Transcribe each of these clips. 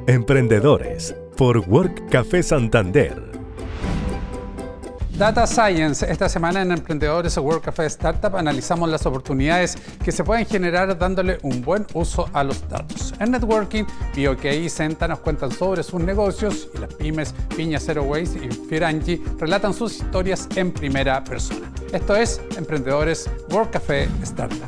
Emprendedores por Work Café Santander. Data Science. Esta semana en Emprendedores Work Café Startup analizamos las oportunidades que se pueden generar dándole un buen uso a los datos. En Networking, BioK y Senta nos cuentan sobre sus negocios y las pymes Piña Zero Waste y Firangi relatan sus historias en primera persona. Esto es Emprendedores Work Café Startup.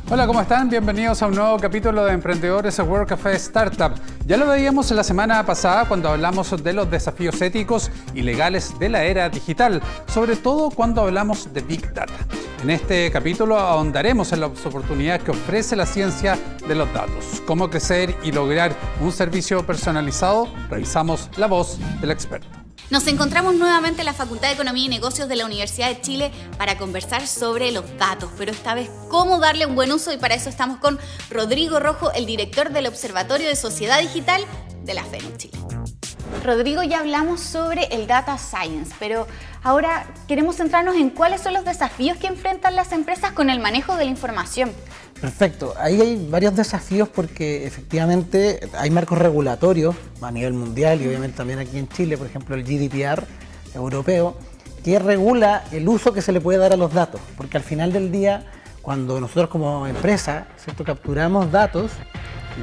Hola, ¿cómo están? Bienvenidos a un nuevo capítulo de Emprendedores Work Café Startup. Ya lo veíamos la semana pasada cuando hablamos de los desafíos éticos y legales de la era digital, sobre todo cuando hablamos de Big Data. En este capítulo ahondaremos en las oportunidades que ofrece la ciencia de los datos. Cómo crecer y lograr un servicio personalizado, revisamos la voz del experto. Nos encontramos nuevamente en la Facultad de Economía y Negocios de la Universidad de Chile para conversar sobre los datos, pero esta vez cómo darle un buen uso, y para eso estamos con Rodrigo Rojo, el director del Observatorio de Sociedad Digital de la FENUC Chile. Rodrigo, ya hablamos sobre el Data Science, pero ahora queremos centrarnos en cuáles son los desafíos que enfrentan las empresas con el manejo de la información. Perfecto, ahí hay varios desafíos porque efectivamente hay marcos regulatorios a nivel mundial y obviamente también aquí en Chile, por ejemplo el GDPR europeo, que regula el uso que se le puede dar a los datos, porque al final del día, cuando nosotros como empresa, ¿cierto?, capturamos datos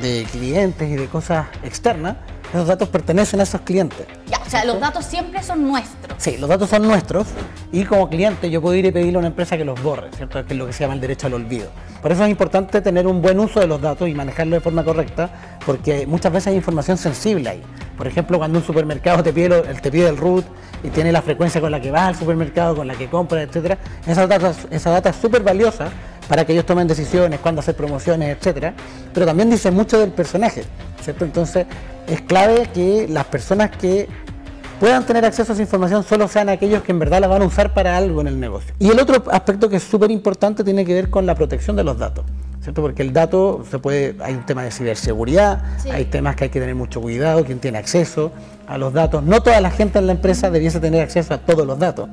de clientes y de cosas externas, esos datos pertenecen a esos clientes. Ya, o sea, los datos siempre son nuestros. Sí, los datos son nuestros y como cliente yo puedo ir y pedirle a una empresa que los borre, ¿cierto?, que es lo que se llama el derecho al olvido. Por eso es importante tener un buen uso de los datos y manejarlo de forma correcta, porque muchas veces hay información sensible ahí. Por ejemplo, cuando un supermercado te pide el RUT y tiene la frecuencia con la que vas al supermercado, con la que compras, etcétera, esa data es súper valiosa para que ellos tomen decisiones, cuándo hacer promociones, etcétera, pero también dice mucho del personaje, ¿cierto? Entonces es clave que las personas que puedan tener acceso a esa información solo sean aquellos que en verdad la van a usar para algo en el negocio. Y el otro aspecto que es súper importante tiene que ver con la protección de los datos, ¿cierto? Porque el dato hay un tema de ciberseguridad, sí. Hay temas que hay que tener mucho cuidado, quién tiene acceso a los datos. No toda la gente en la empresa debiese tener acceso a todos los datos,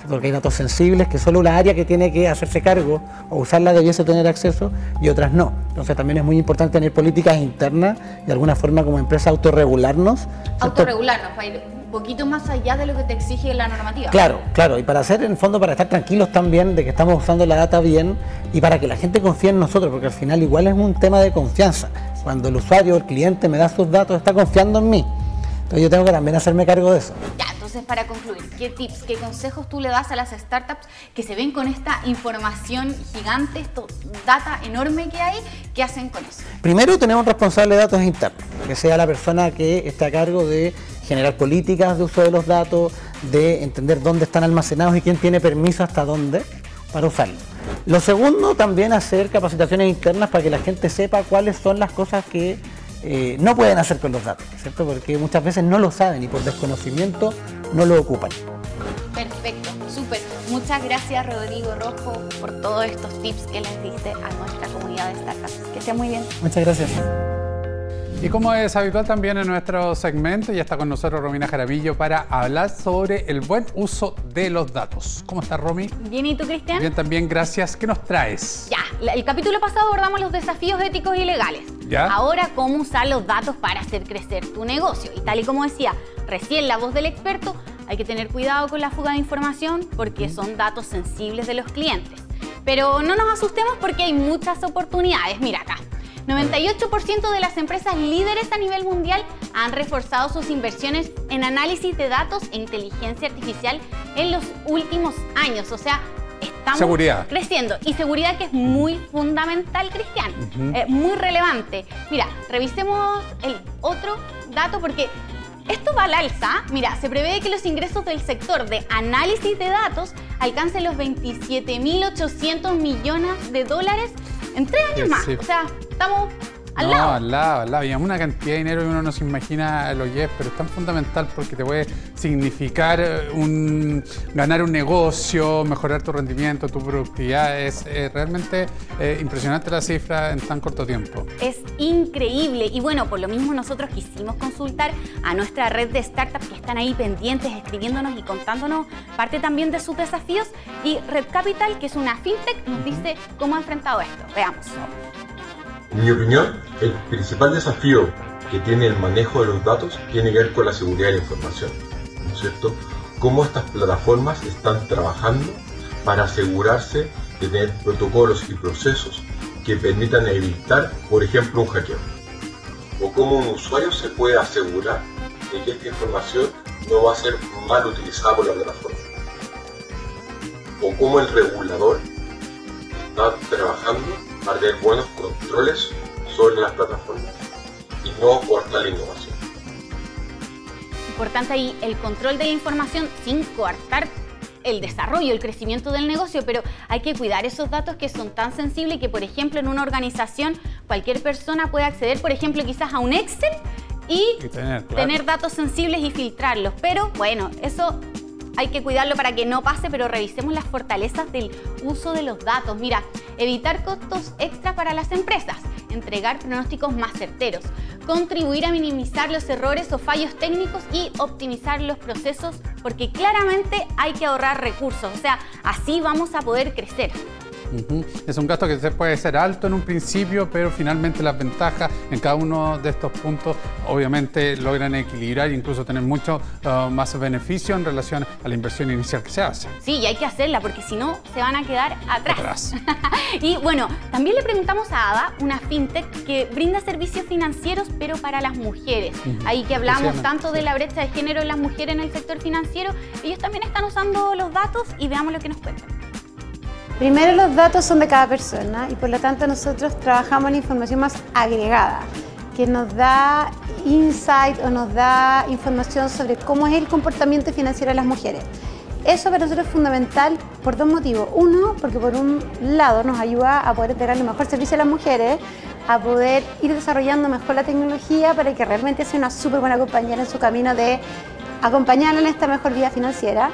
porque hay datos sensibles que solo la área que tiene que hacerse cargo o usarla debiese tener acceso y otras no. Entonces también es muy importante tener políticas internas y de alguna forma como empresa autorregularnos. Autorregularnos, para ir un poquito más allá de lo que te exige la normativa. Claro, claro, y para hacer, en el fondo, para estar tranquilos también de que estamos usando la data bien y para que la gente confíe en nosotros, porque al final igual es un tema de confianza. Cuando el usuario, el cliente me da sus datos, está confiando en mí. Entonces yo tengo que también hacerme cargo de eso. Ya, entonces para concluir, ¿qué tips, qué consejos tú le das a las startups que se ven con esta información gigante, esta data enorme que hay? ¿Qué hacen con eso? Primero tenemos un responsable de datos internos, que sea la persona que esté a cargo de generar políticas de uso de los datos, de entender dónde están almacenados y quién tiene permiso hasta dónde para usarlos. Lo segundo, también hacer capacitaciones internas para que la gente sepa cuáles son las cosas que no pueden hacer con los datos, ¿cierto? Porque muchas veces no lo saben y por desconocimiento no lo ocupan. Perfecto, súper. Muchas gracias, Rodrigo Rojo, por todos estos tips que les diste a nuestra comunidad de startups. Que esté muy bien. Muchas gracias. Y como es habitual también en nuestro segmento, ya está con nosotros Romina Jaramillo para hablar sobre el buen uso de los datos. ¿Cómo estás, Romy? Bien, ¿y tú, Cristian? Bien, también, gracias. ¿Qué nos traes? Ya, el capítulo pasado abordamos los desafíos éticos y legales. ¿Ya? Ahora, cómo usar los datos para hacer crecer tu negocio. Y tal y como decía recién la voz del experto, hay que tener cuidado con la fuga de información porque son datos sensibles de los clientes. Pero no nos asustemos porque hay muchas oportunidades. Mira acá. 98% de las empresas líderes a nivel mundial han reforzado sus inversiones en análisis de datos e inteligencia artificial en los últimos años. O sea, estamos creciendo. Y seguridad, que es muy fundamental, Cristian. Muy relevante. Mira, revisemos el otro dato porque esto va al alza. Mira, se prevé que los ingresos del sector de análisis de datos alcancen los 27.800 millones de dólares en 3 años más. O sea, estamos al lado. Al lado. Y es una cantidad de dinero que uno no se imagina lo que es, pero es tan fundamental porque te puede significar ganar un negocio, mejorar tu rendimiento, tu productividad. Es realmente impresionante la cifra en tan corto tiempo. Es increíble. Y bueno, por lo mismo nosotros quisimos consultar a nuestra red de startups que están ahí pendientes, escribiéndonos y contándonos parte también de sus desafíos. Y Red Capital, que es una fintech, nos dice cómo ha enfrentado esto. Veamos. En mi opinión, el principal desafío que tiene el manejo de los datos tiene que ver con la seguridad de la información, ¿no es cierto? Cómo estas plataformas están trabajando para asegurarse de tener protocolos y procesos que permitan evitar, por ejemplo, un hackeo. O cómo un usuario se puede asegurar de que esta información no va a ser mal utilizada por la plataforma. O cómo el regulador está trabajando para tener buenos controles sobre las plataformas y no coartar la innovación. Importante ahí el control de la información sin coartar el desarrollo, el crecimiento del negocio, pero hay que cuidar esos datos que son tan sensibles y que, por ejemplo, en una organización cualquier persona puede acceder, por ejemplo, quizás a un Excel y tener datos sensibles y filtrarlos. Pero bueno, eso hay que cuidarlo para que no pase, pero revisemos las fortalezas del uso de los datos. Mira, evitar costos extra para las empresas, entregar pronósticos más certeros, contribuir a minimizar los errores o fallos técnicos y optimizar los procesos, porque claramente hay que ahorrar recursos, o sea, así vamos a poder crecer. Es un gasto que puede ser alto en un principio, pero finalmente las ventajas en cada uno de estos puntos obviamente logran equilibrar e incluso tener mucho más beneficio en relación a la inversión inicial que se hace. Sí, y hay que hacerla porque si no se van a quedar atrás. Y bueno, también le preguntamos a Ada, una fintech que brinda servicios financieros pero para las mujeres. Ahí que hablamos tanto de la brecha de género en las mujeres en el sector financiero, ellos también están usando los datos y veamos lo que nos cuentan. Primero, los datos son de cada persona y por lo tanto nosotros trabajamos en información más agregada, que nos da insight o nos da información sobre cómo es el comportamiento financiero de las mujeres. Eso para nosotros es fundamental por dos motivos. Uno, porque por un lado nos ayuda a poder entregarle mejor servicio a las mujeres, a poder ir desarrollando mejor la tecnología para que realmente sea una súper buena compañera en su camino de acompañarla en esta mejor vida financiera.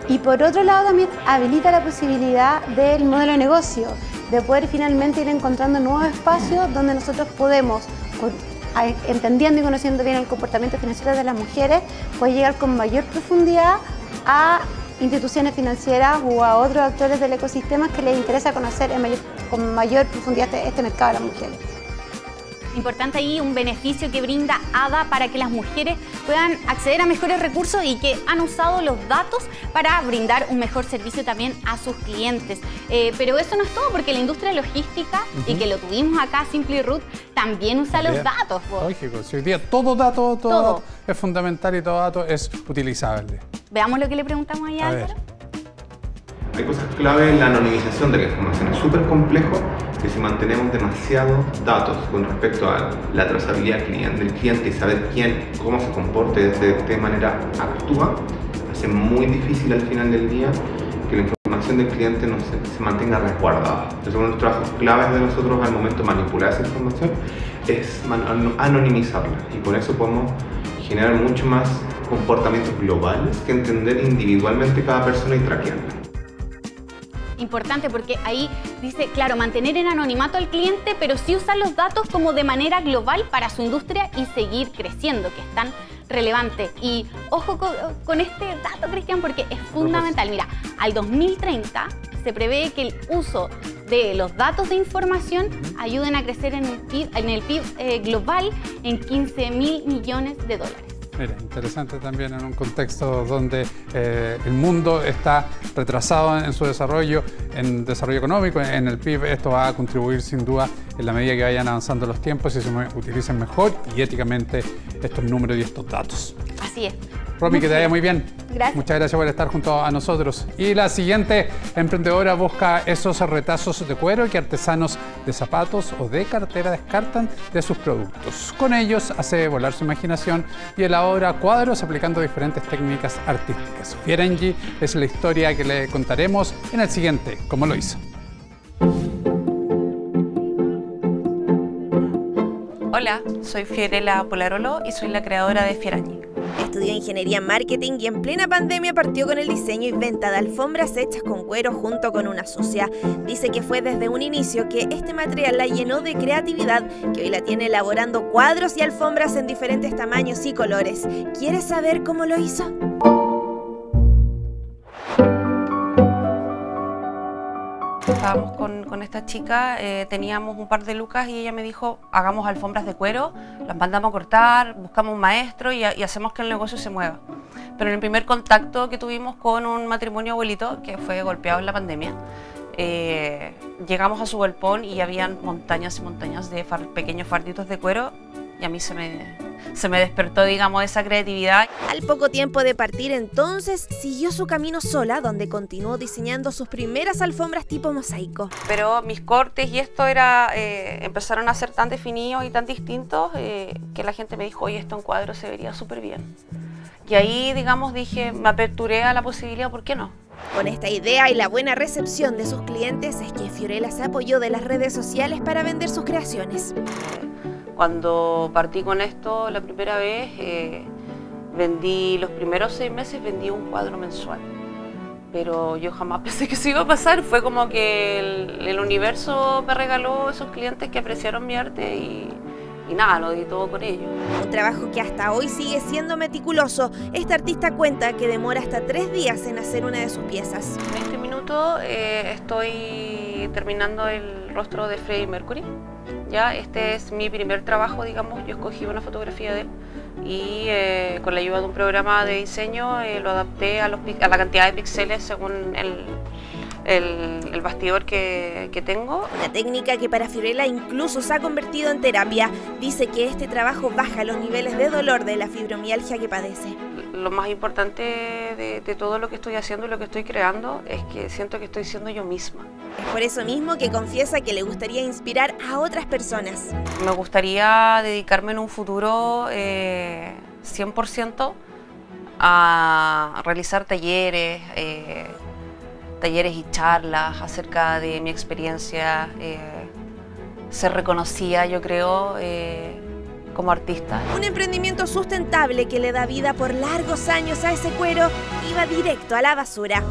Y por otro lado también habilita la posibilidad del modelo de negocio, de poder finalmente ir encontrando nuevos espacios donde nosotros podemos, entendiendo y conociendo bien el comportamiento financiero de las mujeres, poder llegar con mayor profundidad a instituciones financieras o a otros actores del ecosistema que les interesa conocer con mayor profundidad este mercado de las mujeres. Importante ahí un beneficio que brinda Ada para que las mujeres puedan acceder a mejores recursos y que han usado los datos para brindar un mejor servicio también a sus clientes. Pero eso no es todo, porque la industria logística, y que lo tuvimos acá, SimplyRoute, también usa los datos. Lógico, si hoy día todo dato es fundamental y todo dato es utilizable. Veamos lo que le preguntamos ahí a Álvaro. Hay cosas clave en la anonimización de la información. Es súper complejo que si mantenemos demasiados datos con respecto a la trazabilidad del cliente y saber cómo se comporta y de qué manera actúa, hace muy difícil al final del día que la información del cliente no se mantenga resguardada. Entonces, uno de los trabajos claves de nosotros al momento de manipular esa información es anonimizarla, y con eso podemos generar mucho más comportamientos globales que entender individualmente cada persona y traquearla. Importante, porque ahí dice, claro, mantener en anonimato al cliente, pero sí usar los datos como de manera global para su industria y seguir creciendo, que es tan relevante. Y ojo con este dato, Cristian, porque es fundamental. Mira, al 2030 se prevé que el uso de los datos de información ayuden a crecer en el PIB global en 15.000 millones de dólares. Mira, interesante también en un contexto donde el mundo está retrasado en su desarrollo, en desarrollo económico, en el PIB. Esto va a contribuir sin duda en la medida que vayan avanzando los tiempos y se utilicen mejor y éticamente estos números y estos datos. Así es. Romy, que te vaya muy bien. Gracias. Muchas gracias por estar junto a nosotros. Y la siguiente emprendedora busca esos retazos de cuero que artesanos de zapatos o de cartera descartan de sus productos. Con ellos hace volar su imaginación y elabora cuadros aplicando diferentes técnicas artísticas. Fierengi es la historia que le contaremos en el siguiente ¿Cómo lo hizo? Hola, soy Fiorella Polarolo y soy la creadora de Fierengi. Estudió Ingeniería en Marketing y en plena pandemia partió con el diseño y venta de alfombras hechas con cuero junto con una socia. Dice que fue desde un inicio que este material la llenó de creatividad, que hoy la tiene elaborando cuadros y alfombras en diferentes tamaños y colores. ¿Quieres saber cómo lo hizo? estábamos con esta chica, teníamos un par de lucas y ella me dijo, hagamos alfombras de cuero, las mandamos a cortar, buscamos un maestro y hacemos que el negocio se mueva. Pero en el primer contacto que tuvimos con un matrimonio abuelito, que fue golpeado en la pandemia, llegamos a su galpón y habían montañas y montañas de pequeños farditos de cuero y a mí se me despertó, digamos, esa creatividad. Al poco tiempo de partir entonces, siguió su camino sola, donde continuó diseñando sus primeras alfombras tipo mosaico. Pero mis cortes y esto empezaron a ser tan definidos y tan distintos que la gente me dijo, oye, esto en cuadro se vería súper bien. Y ahí, digamos, me aperturé a la posibilidad, ¿por qué no? Con esta idea y la buena recepción de sus clientes es que Fiorella se apoyó de las redes sociales para vender sus creaciones. Cuando partí con esto la primera vez, los primeros 6 meses vendí un cuadro mensual. Pero yo jamás pensé que eso iba a pasar. Fue como que el universo me regaló esos clientes que apreciaron mi arte y nada, lo di todo con ellos. Un trabajo que hasta hoy sigue siendo meticuloso. Esta artista cuenta que demora hasta 3 días en hacer una de sus piezas. En este minuto estoy terminando el rostro de Freddie Mercury. Ya, este es mi primer trabajo, digamos. Yo escogí una fotografía de él y con la ayuda de un programa de diseño lo adapté a la cantidad de píxeles según el bastidor que tengo. Una técnica que para Fiorella incluso se ha convertido en terapia. Dice que este trabajo baja los niveles de dolor de la fibromialgia que padece. Lo más importante de todo lo que estoy haciendo y lo que estoy creando es que siento que estoy siendo yo misma. Es por eso mismo que confiesa que le gustaría inspirar a otras personas. Me gustaría dedicarme en un futuro 100% a realizar talleres y charlas acerca de mi experiencia, ser reconocida, yo creo, como artista. Un emprendimiento sustentable que le da vida por largos años a ese cuero que iba directo a la basura.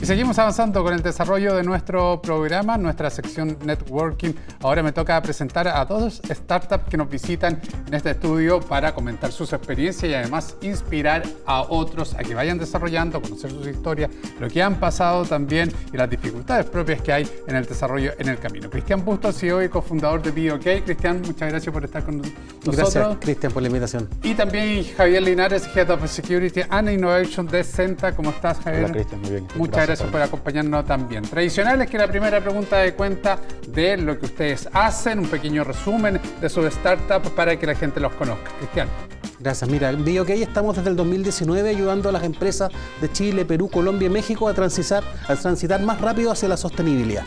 Y seguimos avanzando con el desarrollo de nuestro programa, nuestra sección Networking. Ahora me toca presentar a 2 startups que nos visitan en este estudio para comentar sus experiencias y además inspirar a otros a que vayan desarrollando, conocer sus historias, lo que han pasado también y las dificultades propias que hay en el desarrollo en el camino. Cristian Bustos, CEO y cofundador de BeOK. Cristian, muchas gracias por estar con nosotros. Gracias, Cristian, por la invitación. Y también Javier Linares, Head of Security and Innovation de Senta. ¿Cómo estás, Javier? Hola, Cristian, muy bien. Muchas gracias por acompañarnos también. Tradicional es que la primera pregunta de cuenta de lo que ustedes hacen, un pequeño resumen de sus startups para que la gente los conozca. Cristian. Gracias. Mira, en BeOK estamos desde el 2019 ayudando a las empresas de Chile, Perú, Colombia y México a transitar más rápido hacia la sostenibilidad.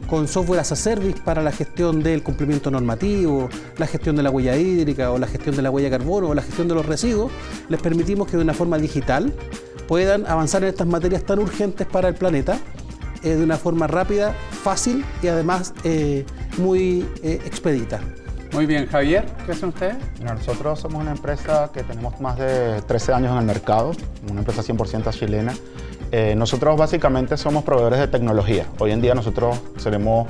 Con software as a service para la gestión del cumplimiento normativo, la gestión de la huella hídrica o la gestión de la huella de carbono o la gestión de los residuos, les permitimos que de una forma digital puedan avanzar en estas materias tan urgentes para el planeta de una forma rápida, fácil y además muy expedita. Muy bien, Javier, ¿qué hacen ustedes? Bueno, nosotros somos una empresa que tenemos más de 13 años en el mercado, una empresa 100% chilena. Nosotros básicamente somos proveedores de tecnología. Hoy en día nosotros tenemos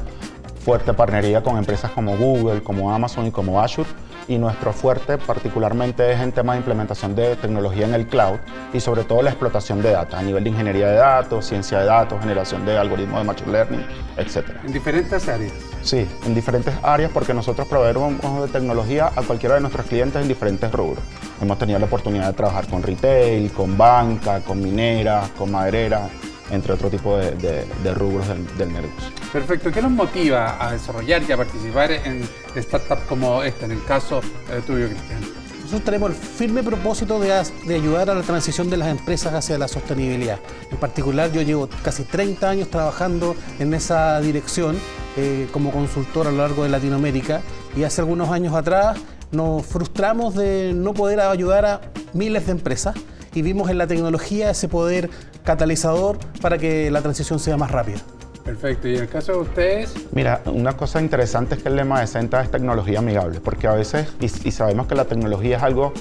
fuerte partnería con empresas como Google, como Amazon y como Azure. Y nuestro fuerte particularmente es en temas de implementación de tecnología en el cloud y sobre todo la explotación de datos a nivel de ingeniería de datos, ciencia de datos, generación de algoritmos de machine learning, etc. ¿En diferentes áreas? Sí, en diferentes áreas porque nosotros proveemos de tecnología a cualquiera de nuestros clientes en diferentes rubros. Hemos tenido la oportunidad de trabajar con retail, con banca, con mineras, con madereras, entre otro tipo de rubros del negocio. Perfecto. ¿Qué nos motiva a desarrollar y a participar en startups como esta, en el caso tuyo, Cristian? Nosotros tenemos el firme propósito de ayudar a la transición de las empresas hacia la sostenibilidad. En particular, yo llevo casi 30 años trabajando en esa dirección como consultor a lo largo de Latinoamérica y hace algunos años atrás nos frustramos de no poder ayudar a miles de empresas y vimos en la tecnología ese poder catalizador para que la transición sea más rápida. Perfecto. ¿Y en el caso de ustedes? Mira, una cosa interesante es que el lema de Senta es tecnología amigable, porque a veces, y sabemos que la tecnología es algo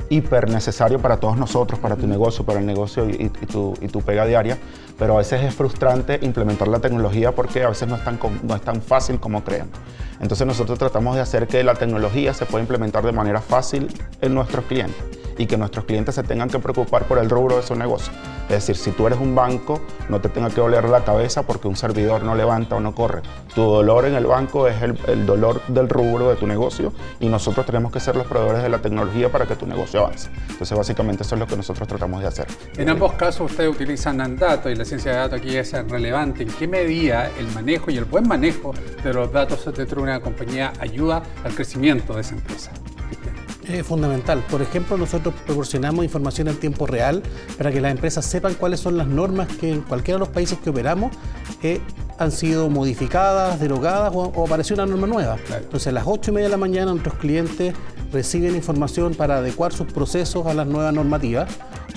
hiper necesario para todos nosotros, para tu negocio, para el negocio y tu pega diaria, pero a veces es frustrante implementar la tecnología porque a veces no es tan fácil como creemos. Entonces nosotros tratamos de hacer que la tecnología se pueda implementar de manera fácil en nuestros clientes y que nuestros clientes se tengan que preocupar por el rubro de su negocio. Es decir, si tú eres un banco, no te tenga que doler la cabeza porque un servidor no levanta o no corre. Tu dolor en el banco es el dolor del rubro de tu negocio y nosotros tenemos que ser los proveedores de la tecnología para que tu negocio avance. Entonces, básicamente eso es lo que nosotros tratamos de hacer. En ambos casos ustedes utilizan datos y la ciencia de datos aquí es relevante. ¿En qué medida el manejo y el buen manejo de los datos dentro de una compañía ayuda al crecimiento de esa empresa? Es fundamental. Por ejemplo, nosotros proporcionamos información en tiempo real para que las empresas sepan cuáles son las normas que en cualquiera de los países que operamos han sido modificadas, derogadas o apareció una norma nueva. Claro. Entonces, a las 8:30 de la mañana nuestros clientes reciben información para adecuar sus procesos a las nuevas normativas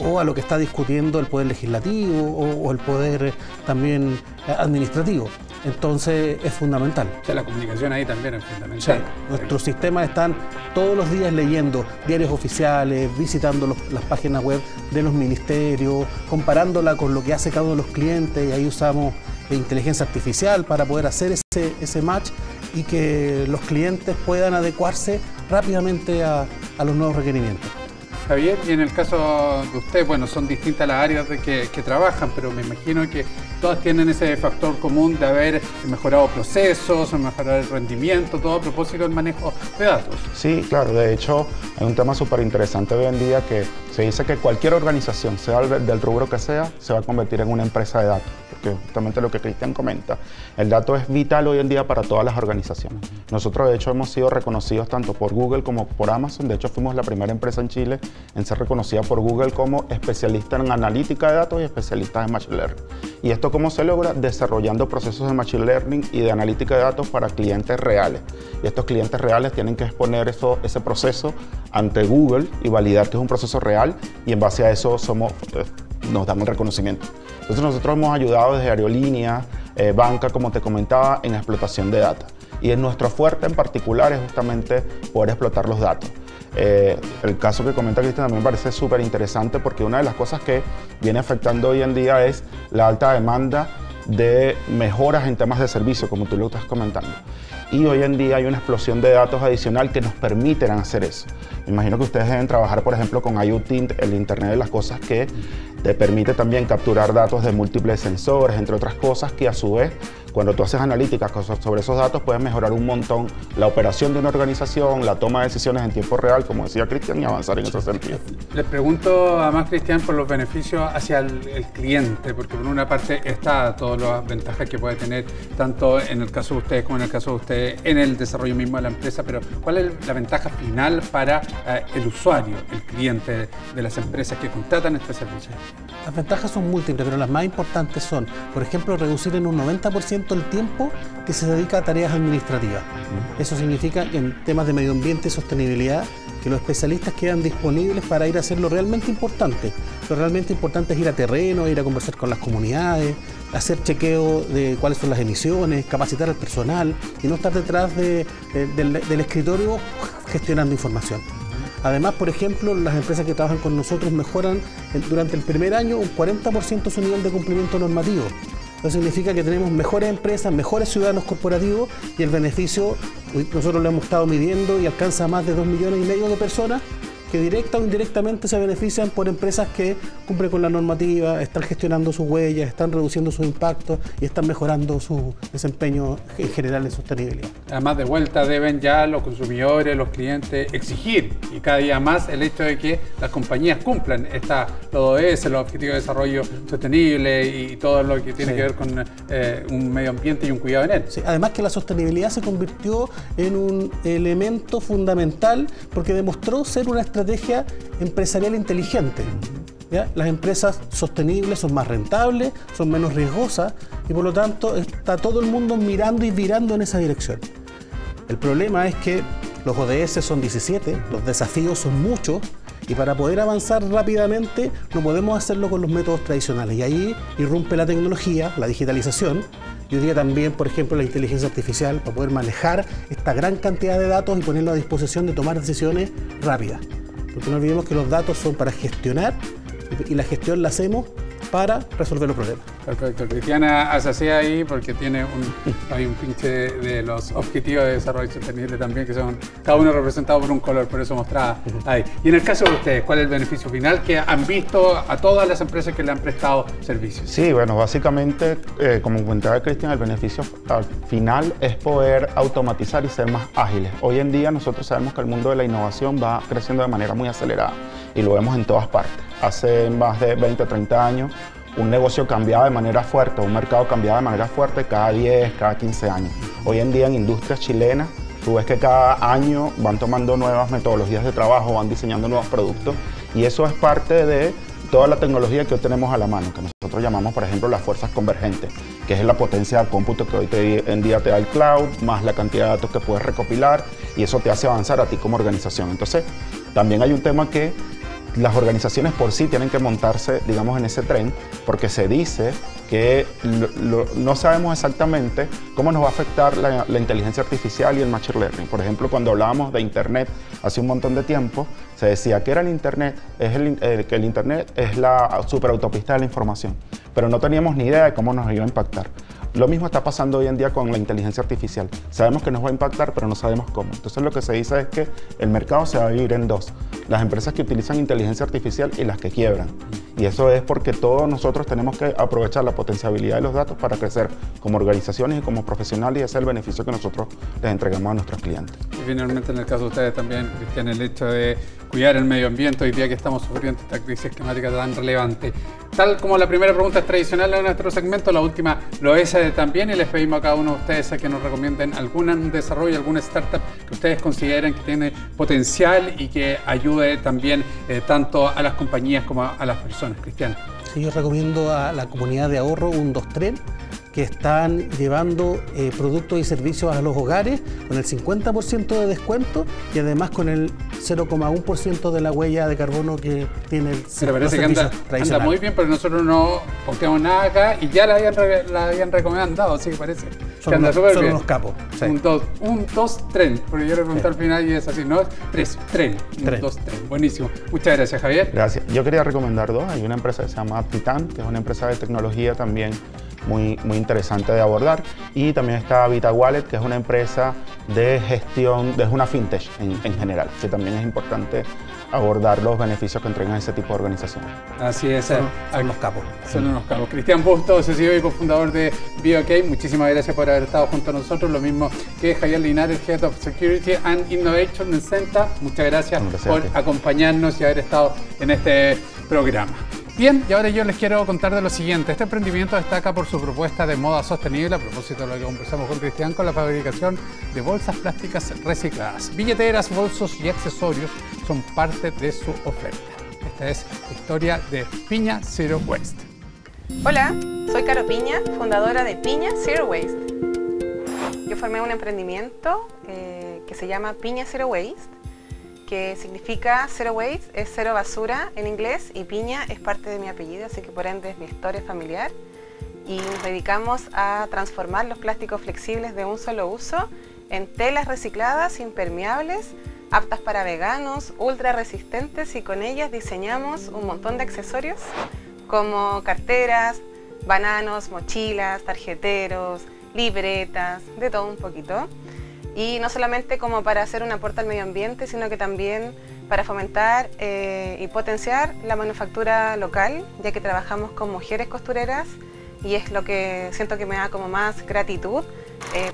o a lo que está discutiendo el Poder Legislativo o el Poder también administrativo. Entonces es fundamental. O sea, la comunicación ahí también es fundamental. Sí, nuestros sistemas están todos los días leyendo diarios oficiales, visitando las páginas web de los ministerios, comparándola con lo que hace cada uno de los clientes y ahí usamos inteligencia artificial para poder hacer ese match y que los clientes puedan adecuarse rápidamente a los nuevos requerimientos. Javier, y en el caso de usted, bueno, son distintas las áreas que trabajan, pero me imagino que todas tienen ese factor común de haber mejorado procesos, mejorar el rendimiento, todo a propósito del manejo de datos. Sí, claro. De hecho, hay un tema súper interesante hoy en día que se dice que cualquier organización, sea del rubro que sea, se va a convertir en una empresa de datos. Porque justamente lo que Cristian comenta, el dato es vital hoy en día para todas las organizaciones. Nosotros, de hecho, hemos sido reconocidos tanto por Google como por Amazon. De hecho, fuimos la primera empresa en Chile en ser reconocida por Google como especialista en analítica de datos y especialista en Machine Learning. ¿Y esto cómo se logra? Desarrollando procesos de Machine Learning y de analítica de datos para clientes reales. Y estos clientes reales tienen que exponer ese proceso ante Google y validar que es un proceso real y en base a eso nos dan un reconocimiento. Entonces nosotros hemos ayudado desde aerolíneas, banca, como te comentaba, en explotación de datos. Y en nuestro fuerte en particular es justamente poder explotar los datos. El caso que comenta Cristian también me parece súper interesante porque una de las cosas que viene afectando hoy en día es la alta demanda de mejoras en temas de servicio, como tú lo estás comentando. Y hoy en día hay una explosión de datos adicional que nos permiten hacer eso. Me imagino que ustedes deben trabajar, por ejemplo, con IoT, el Internet de las Cosas, que te permite también capturar datos de múltiples sensores, entre otras cosas, que a su vez, cuando tú haces analíticas sobre esos datos, puedes mejorar un montón la operación de una organización, la toma de decisiones en tiempo real, como decía Cristian, y avanzar en ese sentido. Les pregunto además, Cristian, por los beneficios hacia el cliente, porque por una parte está todas las ventajas que puede tener, tanto en el caso de ustedes como en el caso de ustedes, en el desarrollo mismo de la empresa, pero ¿cuál es la ventaja final para el usuario, el cliente de las empresas que contratan este servicio? Las ventajas son múltiples, pero las más importantes son, por ejemplo, reducir en un 90% el tiempo que se dedica a tareas administrativas. Eso significa que en temas de medio ambiente y sostenibilidad, que los especialistas quedan disponibles para ir a hacer lo realmente importante. Lo realmente importante es ir a terreno, ir a conversar con las comunidades, hacer chequeo de cuáles son las emisiones, capacitar al personal y no estar detrás del escritorio gestionando información. Además, por ejemplo, las empresas que trabajan con nosotros mejoran durante el primer año un 40% su nivel de cumplimiento normativo. Eso significa que tenemos mejores empresas, mejores ciudadanos corporativos y el beneficio, nosotros lo hemos estado midiendo y alcanza a más de 2,5 millones de personas que directa o indirectamente se benefician por empresas que cumplen con la normativa, están gestionando sus huellas, están reduciendo sus impactos y están mejorando su desempeño en general en sostenibilidad. Además, de vuelta deben ya los consumidores, los clientes exigir y cada día más el hecho de que las compañías cumplan los ODS, los Objetivos de Desarrollo Sostenible y todo lo que tiene que ver con un medio ambiente y un cuidado en él. Sí, además que la sostenibilidad se convirtió en un elemento fundamental porque demostró ser una estrategia empresarial inteligente. ¿Ya? Las empresas sostenibles son más rentables, son menos riesgosas y por lo tanto está todo el mundo mirando y virando en esa dirección. El problema es que los ODS son 17, los desafíos son muchos y para poder avanzar rápidamente no podemos hacerlo con los métodos tradicionales y ahí irrumpe la tecnología, la digitalización y hoy día también, por ejemplo, la inteligencia artificial para poder manejar esta gran cantidad de datos y ponerlo a disposición de tomar decisiones rápidas. Porque no olvidemos que los datos son para gestionar y la gestión la hacemos para resolver los problemas. Perfecto. Cristiana hace así ahí porque hay un pinche de los objetivos de desarrollo sostenible también, que son cada uno representado por un color, por eso mostraba ahí. Y en el caso de ustedes, ¿cuál es el beneficio final que han visto a todas las empresas que le han prestado servicios? Sí, bueno, básicamente, como comentaba Cristian, el beneficio final es poder automatizar y ser más ágiles. Hoy en día nosotros sabemos que el mundo de la innovación va creciendo de manera muy acelerada y lo vemos en todas partes. Hace más de 20 o 30 años, un negocio cambiaba de manera fuerte, un mercado cambiaba de manera fuerte cada 10, cada 15 años. Hoy en día en industrias chilenas, tú ves que cada año van tomando nuevas metodologías de trabajo, van diseñando nuevos productos y eso es parte de toda la tecnología que hoy tenemos a la mano, que nosotros llamamos, por ejemplo, las fuerzas convergentes, que es la potencia de cómputo que hoy en día te da el cloud, más la cantidad de datos que puedes recopilar y eso te hace avanzar a ti como organización. Entonces, también hay un tema que las organizaciones por sí tienen que montarse, digamos, en ese tren, porque se dice que no sabemos exactamente cómo nos va a afectar la inteligencia artificial y el machine learning. Por ejemplo, cuando hablábamos de Internet hace un montón de tiempo, se decía que era el Internet, que el Internet es la superautopista de la información, pero no teníamos ni idea de cómo nos iba a impactar. Lo mismo está pasando hoy en día con la inteligencia artificial. Sabemos que nos va a impactar, pero no sabemos cómo. Entonces lo que se dice es que el mercado se va a dividir en dos. Las empresas que utilizan inteligencia artificial y las que quiebran. Y eso es porque todos nosotros tenemos que aprovechar la potencialidad de los datos para crecer como organizaciones y como profesionales y ese es el beneficio que nosotros les entregamos a nuestros clientes. Y finalmente en el caso de ustedes también, Cristian, el hecho de cuidar el medio ambiente hoy día que estamos sufriendo esta crisis climática tan relevante. Tal como la primera pregunta es tradicional en nuestro segmento, la última lo es también y les pedimos a cada uno de ustedes a que nos recomienden algún desarrollo, alguna startup que ustedes consideren que tiene potencial y que ayude también tanto a las compañías como a las personas. Cristian. Sí, yo recomiendo a la comunidad de ahorro 123 que están llevando productos y servicios a los hogares con el 50% de descuento y además con el 0,1% de la huella de carbono que tiene el servicio. Me parece que anda muy bien, pero nosotros no posteamos nada acá y ya la habían recomendado, así que parece que anda súper bien. Son unos capos. Sí. Un 2 tren, porque yo le pregunté al final y es así, ¿no? 3 tren. Un 2 tren. Buenísimo. Muchas gracias, Javier. Gracias. Yo quería recomendar dos. Hay una empresa que se llama Titan, que es una empresa de tecnología también muy interesante de abordar y también está Vita Wallet, que es una empresa de gestión, es una fintech en general, que también es importante abordar los beneficios que entregan ese tipo de organizaciones. Así es. Son unos capos. Son unos capos. Cristian Bustos, CEO y cofundador de BeOK, muchísimas gracias por haber estado junto a nosotros, lo mismo que Javier Linares, Head of Security and Innovation en Senta. Muchas gracias por acompañarnos y haber estado en este programa. Bien, y ahora yo les quiero contar de lo siguiente. Este emprendimiento destaca por su propuesta de moda sostenible, a propósito de lo que conversamos con Cristian, con la fabricación de bolsas plásticas recicladas. Billeteras, bolsos y accesorios son parte de su oferta. Esta es la historia de Piña Zero Waste. Hola, soy Caro Piña, fundadora de Piña Zero Waste. Yo formé un emprendimiento que se llama Piña Zero Waste, que significa Zero Waste, es cero basura en inglés, y Piña es parte de mi apellido, así que por ende es mi historia familiar. Y nos dedicamos a transformar los plásticos flexibles de un solo uso en telas recicladas, impermeables, aptas para veganos, ultra resistentes, y con ellas diseñamos un montón de accesorios como carteras, bananos, mochilas, tarjeteros, libretas, de todo un poquito. Y no solamente como para hacer un aporte al medio ambiente, sino que también para fomentar y potenciar la manufactura local, ya que trabajamos con mujeres costureras y es lo que siento que me da como más gratitud,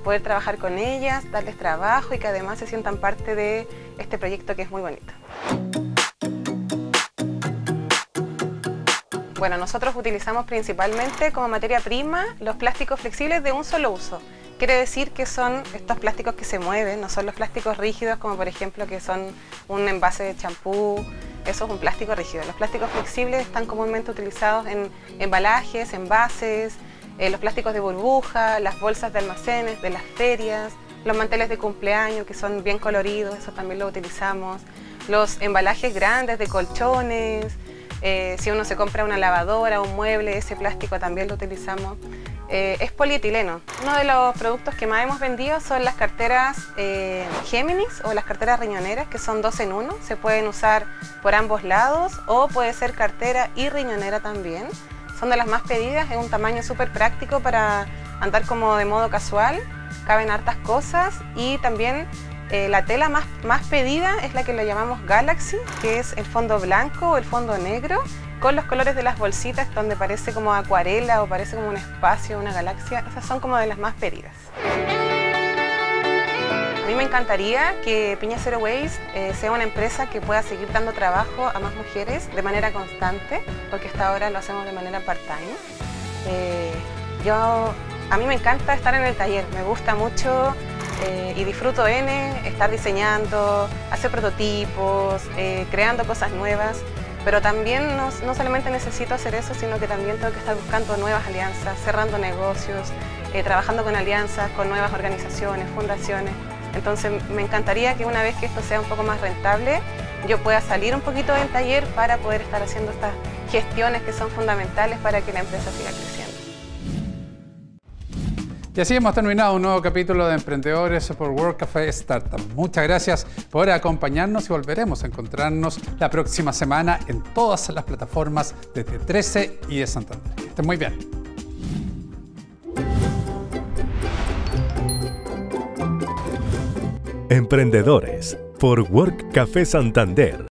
poder trabajar con ellas, darles trabajo y que además se sientan parte de este proyecto que es muy bonito. Bueno, nosotros utilizamos principalmente como materia prima los plásticos flexibles de un solo uso. Quiere decir que son estos plásticos que se mueven, no son los plásticos rígidos como por ejemplo que son un envase de champú, eso es un plástico rígido. Los plásticos flexibles están comúnmente utilizados en embalajes, envases, los plásticos de burbuja, las bolsas de almacenes, de las ferias, los manteles de cumpleaños que son bien coloridos, eso también lo utilizamos, los embalajes grandes de colchones, si uno se compra una lavadora, un mueble, ese plástico también lo utilizamos. Es polietileno. Uno de los productos que más hemos vendido son las carteras Géminis o las carteras riñoneras, que son 2 en 1. Se pueden usar por ambos lados o puede ser cartera y riñonera también. son de las más pedidas, es un tamaño súper práctico para andar como de modo casual, caben hartas cosas y también la tela más pedida es la que le llamamos Galaxy, que es el fondo blanco o el fondo negro, con los colores de las bolsitas donde parece como acuarela o parece como un espacio, una galaxia. Esas son como de las más pedidas. A mí me encantaría que Piña Zero Waste sea una empresa que pueda seguir dando trabajo a más mujeres de manera constante, porque hasta ahora lo hacemos de manera part-time. A mí me encanta estar en el taller, me gusta mucho y disfruto estar diseñando, hacer prototipos, creando cosas nuevas, pero también no solamente necesito hacer eso, sino que también tengo que estar buscando nuevas alianzas, cerrando negocios, trabajando con alianzas, con nuevas organizaciones, fundaciones. Entonces me encantaría que una vez que esto sea un poco más rentable, yo pueda salir un poquito del taller para poder estar haciendo estas gestiones que son fundamentales para que la empresa siga creciendo. Y así hemos terminado un nuevo capítulo de Emprendedores por Work Café Startup. Muchas gracias por acompañarnos y volveremos a encontrarnos la próxima semana en todas las plataformas de T13 y de Santander. Que estén muy bien. Emprendedores por Work Café Santander.